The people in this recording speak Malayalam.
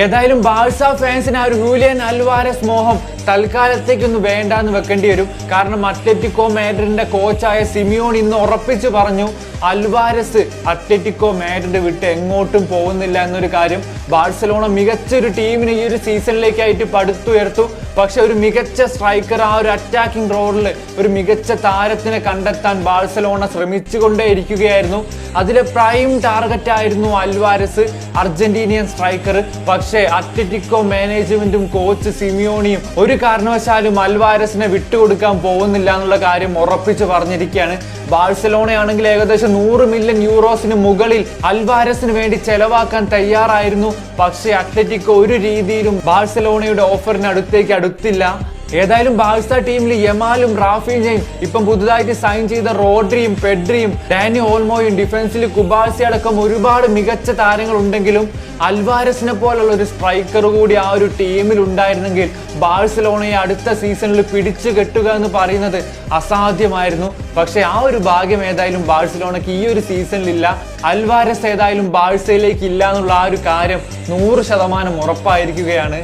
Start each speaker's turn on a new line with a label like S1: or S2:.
S1: ഏതായാലും ബാഴ്സ ഫാൻസിന് ആ ഒരു ഹൂലിയൻ അൽവാരസ് മോഹം തൽക്കാലത്തേക്കൊന്ന് വേണ്ടാന്ന് വെക്കേണ്ടി വരും. കാരണം അത്ലറ്റിക്കോ മാഡ്രിഡിന്റെ കോച്ചായ സിമിയോൺ ഇന്ന് ഉറപ്പിച്ചു പറഞ്ഞു അൽവാരസ് അത്ലറ്റിക്കോ മാഡ്രിഡ് വിട്ട് എങ്ങോട്ടും പോകുന്നില്ല എന്നൊരു കാര്യം. ബാഴ്സലോണ മികച്ചൊരു ടീമിനെ ഈ ഒരു സീസണിലേക്കായിട്ട് പടുത്തുയർത്തു. പക്ഷെ ഒരു മികച്ച സ്ട്രൈക്കർ, ആ ഒരു അറ്റാക്കിംഗ് റോളിൽ ഒരു മികച്ച താരത്തിനെ കണ്ടെത്താൻ ബാഴ്സലോണ ശ്രമിച്ചുകൊണ്ടേ ഇരിക്കുകയായിരുന്നു. അതിലെ പ്രൈം ടാർഗറ്റ് ആയിരുന്നു അൽവാരസ്, അർജന്റീനിയൻ സ്ട്രൈക്കർ. പക്ഷേ അത്ലറ്റിക്കോ മാനേജ്മെന്റും കോച്ച് സിമിയോണിയും ഒരു കാരണവശാലും അൽവാരസിനെ വിട്ടുകൊടുക്കാൻ പോകുന്നില്ല എന്നുള്ള കാര്യം ഉറപ്പിച്ചു പറഞ്ഞിരിക്കുകയാണ്. ബാഴ്സലോണയാണെങ്കിൽ ഏകദേശം 100 മില്യൺ യൂറോസിന് മുകളിൽ അൽവാരസിന് വേണ്ടി ചെലവാക്കാൻ തയ്യാറായിരുന്നു. പക്ഷേ അത്ലറ്റിക്കോ ഒരു രീതിയിലും ബാഴ്സലോണയുടെ ഓഫറിന് അടുത്തില്ല. ഏതായാലും ബാഴ്സ ടീമിൽ യമാലും റാഫീഞ്ഞയും ഇപ്പം പുതുതായിട്ട് സൈൻ ചെയ്ത റോഡ്രിയും പെഡ്രിയും ഡാനി ഓൾമോയും ഡിഫൻസിൽ കുബാർസി അടക്കം ഒരുപാട് മികച്ച താരങ്ങൾ ഉണ്ടെങ്കിലും അൽവാരസിനെ പോലുള്ള ഒരു സ്ട്രൈക്കർ കൂടി ആ ഒരു ടീമിൽ ഉണ്ടായിരുന്നെങ്കിൽ ബാഴ്സലോണയെ അടുത്ത സീസണിൽ പിടിച്ചു കെട്ടുക എന്ന് പറയുന്നത് അസാധ്യമായിരുന്നു. പക്ഷെ ആ ഒരു ഭാഗ്യം ഏതായാലും ബാഴ്സലോണയ്ക്ക് ഈ ഒരു സീസണിലില്ല. അൽവാരസ് ഏതായാലും ബാഴ്സയിലേക്ക് ഇല്ല എന്നുള്ള ആ ഒരു കാര്യം 100% ഉറപ്പായിരിക്കുകയാണ്.